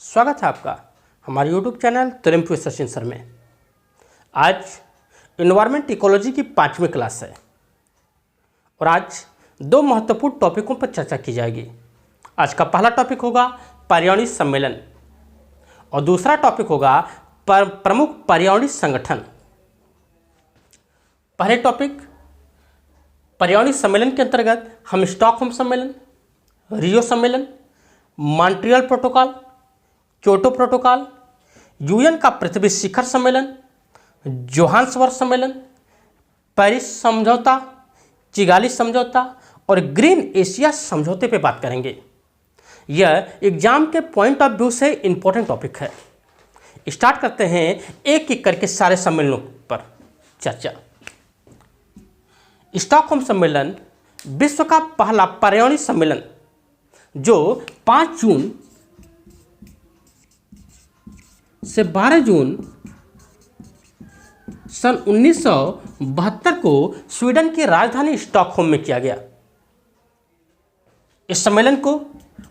स्वागत है आपका हमारे YouTube चैनल तुरंत सचिन सर में। आज इन्वायरमेंट इकोलॉजी की 5वीं क्लास है और आज दो महत्वपूर्ण टॉपिकों पर चर्चा की जाएगी। आज का पहला टॉपिक होगा पर्यावरणीय सम्मेलन और दूसरा टॉपिक होगा प्रमुख पर्यावरणीय संगठन। पहले टॉपिक पर्यावरणीय सम्मेलन के अंतर्गत हम स्टॉकहोम सम्मेलन, रियो सम्मेलन, Montreal protocol, Kyoto protocol, UN का पृथ्वी शिखर सम्मेलन, जोहान्सबर्ग सम्मेलन, पेरिस समझौता, किगाली समझौता और ग्रीन एशिया समझौते पे बात करेंगे। यह एग्जाम के पॉइंट ऑफ व्यू से इंपॉर्टेंट टॉपिक है। स्टार्ट करते हैं एक एक करके सारे सम्मेलनों पर चर्चा। स्टॉकहोम सम्मेलन विश्व का पहला पर्यावरणीय सम्मेलन जो 5 जून से 12 जून सन 1972 को स्वीडन की राजधानी स्टॉकहोम में किया गया। इस सम्मेलन को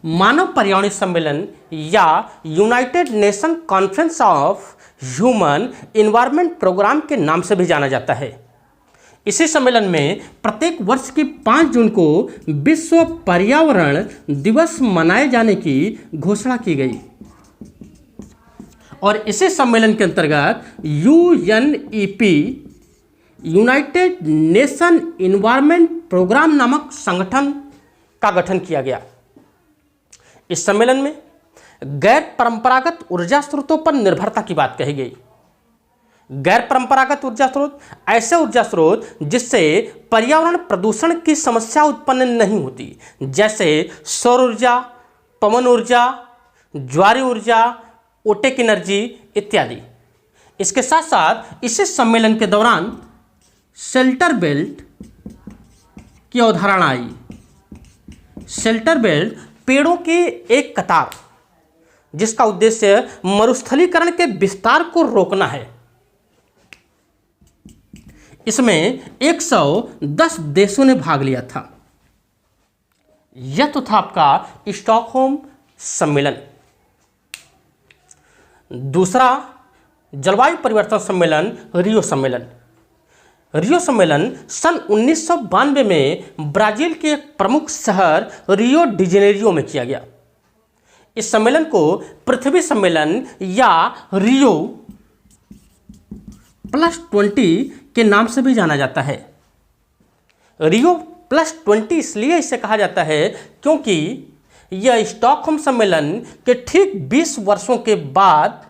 मानव पर्यावरणीय सम्मेलन या United Nation conference of human environment programme के नाम से भी जाना जाता है। इसी सम्मेलन में प्रत्येक वर्ष की 5 जून को विश्व पर्यावरण दिवस मनाए जाने की घोषणा की गई और इसी सम्मेलन के अंतर्गत UNEP United Nation environment programme नामक संगठन का गठन किया गया। इस सम्मेलन में गैर परंपरागत ऊर्जा स्रोतों पर निर्भरता की बात कही गई। गैर परंपरागत ऊर्जा स्रोत ऐसे ऊर्जा स्रोत जिससे पर्यावरण प्रदूषण की समस्या उत्पन्न नहीं होती, जैसे सौर ऊर्जा, पवन ऊर्जा, ज्वारीय ऊर्जा, ओटेक एनर्जी इत्यादि। इसके साथ साथ इसी सम्मेलन के दौरान शेल्टर बेल्ट की अवधारणा आई। शेल्टर बेल्ट पेड़ों की एक कतार जिसका उद्देश्य मरुस्थलीकरण के विस्तार को रोकना है। इसमें 110 देशों ने भाग लिया था। यह तो था आपका स्टॉकहोम सम्मेलन। दूसरा जलवायु परिवर्तन सम्मेलन रियो सम्मेलन। रियो सम्मेलन सन 1992 में ब्राजील के एक प्रमुख शहर रियो डी जेनेरियो में किया गया। इस सम्मेलन को पृथ्वी सम्मेलन या रियो +20 के नाम से भी जाना जाता है। रियो +20 इसलिए इसे कहा जाता है क्योंकि यह स्टॉकहोम सम्मेलन के ठीक 20 वर्षों के बाद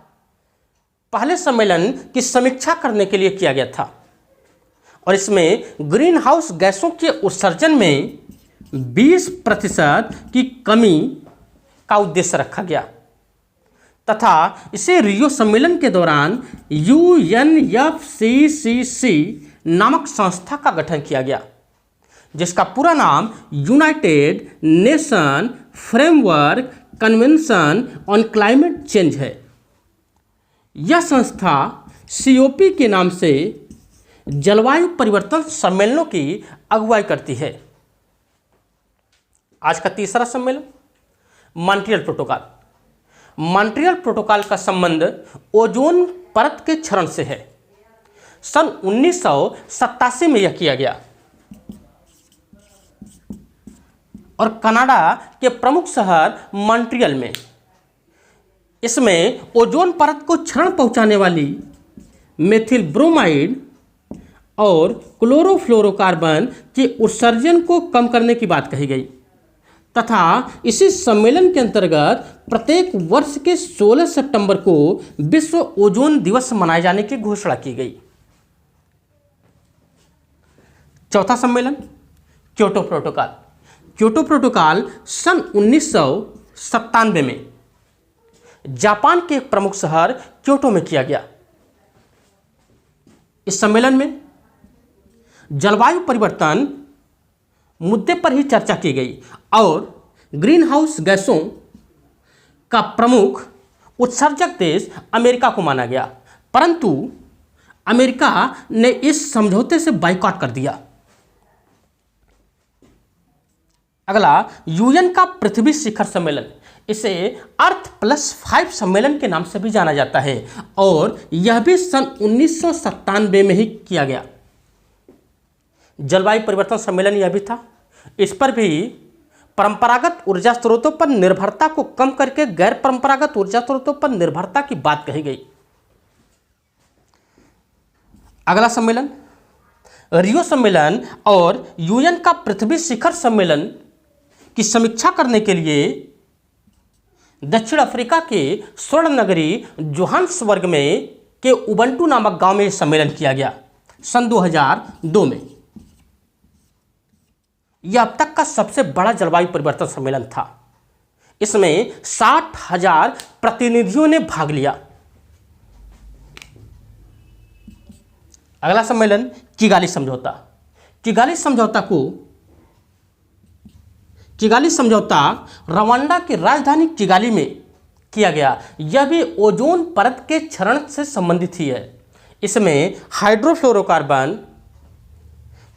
पहले सम्मेलन की समीक्षा करने के लिए किया गया था और इसमें ग्रीन हाउस गैसों के उत्सर्जन में 20% की कमी का उद्देश्य रखा गया तथा इसे रियो सम्मेलन के दौरान UNFCCC नामक संस्था का गठन किया गया, जिसका पूरा नाम United nation framework convention on climate change है। यह संस्था COP के नाम से जलवायु परिवर्तन सम्मेलनों की अगुवाई करती है। आज का तीसरा सम्मेलन मॉन्ट्रियल प्रोटोकॉल। मॉन्ट्रियल प्रोटोकॉल का संबंध ओजोन परत के क्षरण से है। सन 1987 में यह किया गया और कनाडा के प्रमुख शहर मॉन्ट्रियल में इसमें ओजोन परत को क्षरण पहुंचाने वाली मेथिल ब्रोमाइड और क्लोरोफ्लोरोकार्बन के उत्सर्जन को कम करने की बात कही गई तथा इसी सम्मेलन के अंतर्गत प्रत्येक वर्ष के 16 सितंबर को विश्व ओजोन दिवस मनाए जाने की घोषणा की गई। चौथा सम्मेलन क्योटो प्रोटोकॉल। क्योटो प्रोटोकॉल सन 1997 में जापान के एक प्रमुख शहर क्योटो में किया गया। इस सम्मेलन में जलवायु परिवर्तन मुद्दे पर ही चर्चा की गई और ग्रीन हाउस गैसों का प्रमुख उत्सर्जक देश अमेरिका को माना गया, परंतु अमेरिका ने इस समझौते से बाइकआउट कर दिया। अगला यूएन का पृथ्वी शिखर सम्मेलन। इसे अर्थ प्लस 5 सम्मेलन के नाम से भी जाना जाता है और यह भी सन 1997 में ही किया गया। जलवायु परिवर्तन सम्मेलन यह भी था। इस पर भी परंपरागत ऊर्जा स्रोतों पर निर्भरता को कम करके गैर परंपरागत ऊर्जा स्रोतों पर निर्भरता की बात कही गई। अगला सम्मेलन रियो सम्मेलन और यूएन का पृथ्वी शिखर सम्मेलन की समीक्षा करने के लिए दक्षिण अफ्रीका के स्वर्ण नगरी जोहान्सबर्ग में के उबंटू नामक गांव में सम्मेलन किया गया सन 2002 में। यह अब तक का सबसे बड़ा जलवायु परिवर्तन सम्मेलन था। इसमें 60,000 प्रतिनिधियों ने भाग लिया। अगला सम्मेलन किगाली समझौता। किगाली समझौता रवांडा की राजधानी किगाली में किया गया। यह भी ओजोन परत के क्षरण से संबंधित ही है। इसमें हाइड्रोफ्लोरोकार्बन,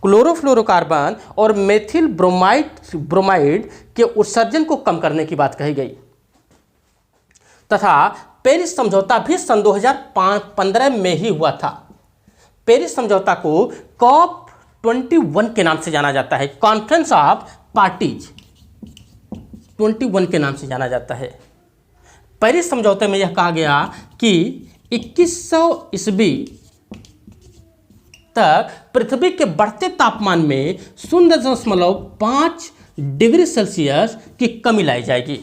क्लोरोफ्लोरोकार्बन और मेथिल ब्रोमाइड के उत्सर्जन को कम करने की बात कही गई तथा पेरिस समझौता भी सन 2015 में ही हुआ था। पेरिस समझौता को COP21 के नाम से जाना जाता है, कॉन्फ्रेंस ऑफ पार्टीज 21 के नाम से जाना जाता है। पेरिस समझौते में यह कहा गया कि 2100 ईस्वी तक पृथ्वी के बढ़ते तापमान में 0.5 डिग्री सेल्सियस की कमी लाई जाएगी।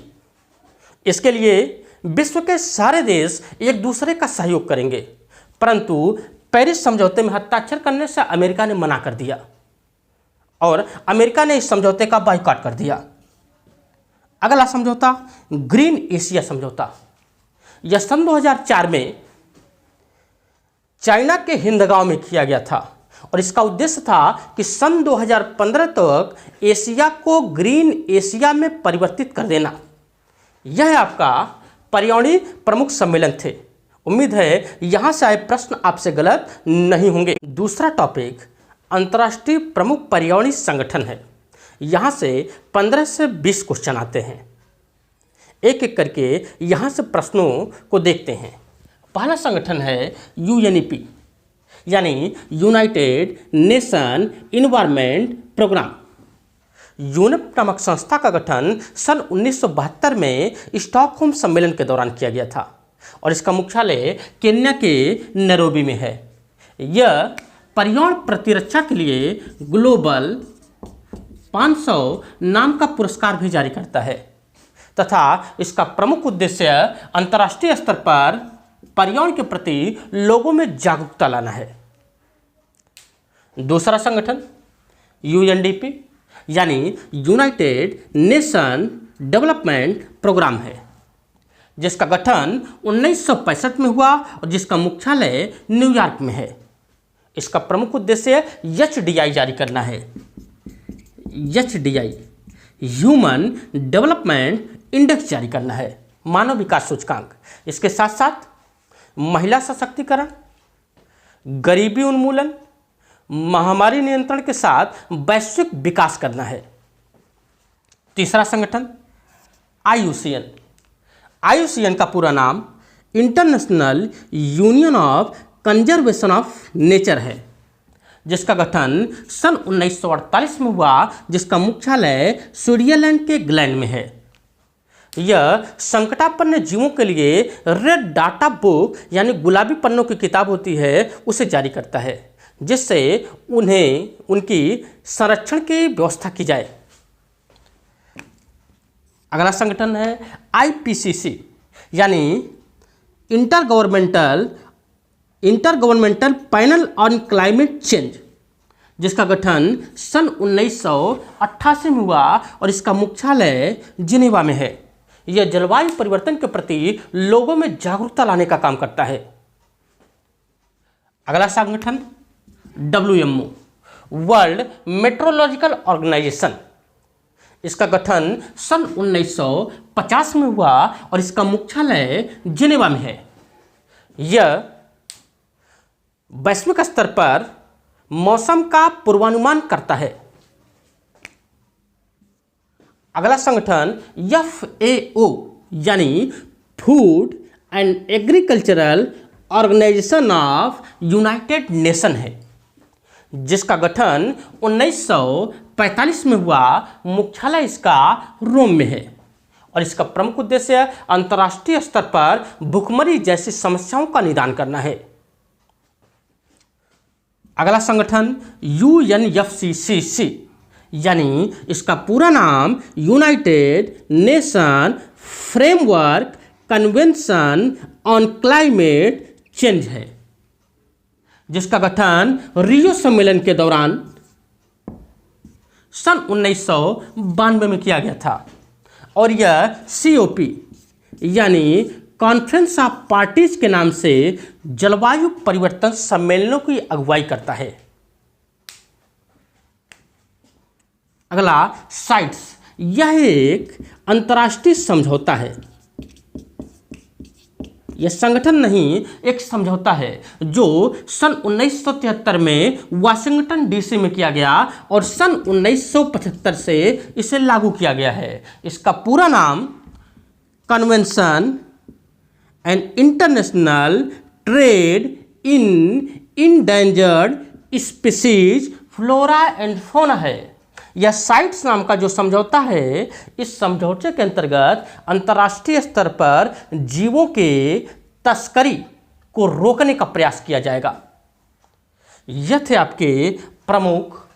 इसके लिए विश्व के सारे देश एक दूसरे का सहयोग करेंगे, परंतु पेरिस समझौते में हस्ताक्षर करने से अमेरिका ने मना कर दिया और अमेरिका ने इस समझौते का बायकॉट कर दिया। अगला समझौता ग्रीन एशिया समझौता। यह सन 2004 में चाइना के हिंदगांव में किया गया था और इसका उद्देश्य था कि सन 2015 तक एशिया को ग्रीन एशिया में परिवर्तित कर देना। यह आपका पर्यावरणीय प्रमुख सम्मेलन थे। उम्मीद है यहां से आए प्रश्न आपसे गलत नहीं होंगे। दूसरा टॉपिक अंतर्राष्ट्रीय प्रमुख पर्यावरणीय संगठन है। यहां से 15 से 20 क्वेश्चन आते हैं। एक एक करके यहां से प्रश्नों को देखते हैं। पहला संगठन है UNEP यानी United Nation environment programme. UNEP नामक संस्था का गठन सन 1972 में स्टॉकहोम सम्मेलन के दौरान किया गया था और इसका मुख्यालय केन्या के नैरोबी में है। यह पर्यावरण प्रतिरक्षा के लिए ग्लोबल 500 नाम का पुरस्कार भी जारी करता है तथा इसका प्रमुख उद्देश्य अंतर्राष्ट्रीय स्तर पर पर्यावरण के प्रति लोगों में जागरूकता लाना है। दूसरा संगठन UNDP यानी यूनाइटेड नेशन डेवलपमेंट प्रोग्राम है, जिसका गठन 1965 में हुआ और जिसका मुख्यालय न्यूयॉर्क में है। इसका प्रमुख उद्देश्य HDI जारी करना है। HDI ह्यूमन डेवलपमेंट इंडेक्स जारी करना है, मानव विकास सूचकांक। इसके साथ साथ महिला सशक्तिकरण, गरीबी उन्मूलन, महामारी नियंत्रण के साथ वैश्विक विकास करना है। तीसरा संगठन IUCN का पूरा नाम international union of conservation of nature है, जिसका गठन सन 1948 में हुआ, जिसका मुख्यालय स्विट्जरलैंड के ग्लैंड में है। यह संकटापन्न जीवों के लिए रेड डाटा बुक यानी गुलाबी पन्नों की किताब होती है उसे जारी करता है, जिससे उन्हें उनकी संरक्षण की व्यवस्था की जाए। अगला संगठन है IPCC यानी intergovernmental panel on climate change, जिसका गठन सन 1988 में हुआ और इसका मुख्यालय जिनेवा में है। यह जलवायु परिवर्तन के प्रति लोगों में जागरूकता लाने का काम करता है। अगला संगठन WMO वर्ल्ड मेट्रोलॉजिकल ऑर्गेनाइजेशन। इसका गठन सन 1950 में हुआ और इसका मुख्यालय जिनेवा में है। यह वैश्विक स्तर पर मौसम का पूर्वानुमान करता है। अगला संगठन FAO यानी food and agricultural organisation of United Nation है, जिसका गठन 1945 में हुआ। मुख्यालय इसका रोम में है और इसका प्रमुख उद्देश्य अंतर्राष्ट्रीय स्तर पर भुखमरी जैसी समस्याओं का निदान करना है। अगला संगठन UNFCCC, यानी इसका पूरा नाम United nation framework convention on climate change है, जिसका गठन रियो सम्मेलन के दौरान सन 1992 में किया गया था और यह COP यानी कॉन्फ्रेंस ऑफ पार्टीज के नाम से जलवायु परिवर्तन सम्मेलनों की अगुवाई करता है। अगला साइट्स, यह एक अंतर्राष्ट्रीय समझौता है। यह संगठन नहीं, एक समझौता है जो सन 1973 में वाशिंगटन DC में किया गया और सन 1975 से इसे लागू किया गया है। इसका पूरा नाम convention and international trade in endangered species flora and fauna है। यह साइट्स नाम का जो समझौता है, इस समझौते के अंतर्गत अंतर्राष्ट्रीय स्तर पर जीवों के तस्करी को रोकने का प्रयास किया जाएगा। यह थे आपके प्रमुख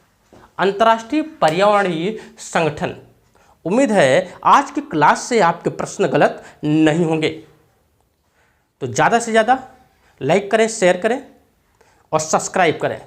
अंतर्राष्ट्रीय पर्यावरणीय संगठन। उम्मीद है आज की क्लास से आपके प्रश्न गलत नहीं होंगे। तो ज़्यादा से ज़्यादा लाइक करें, शेयर करें और सब्सक्राइब करें।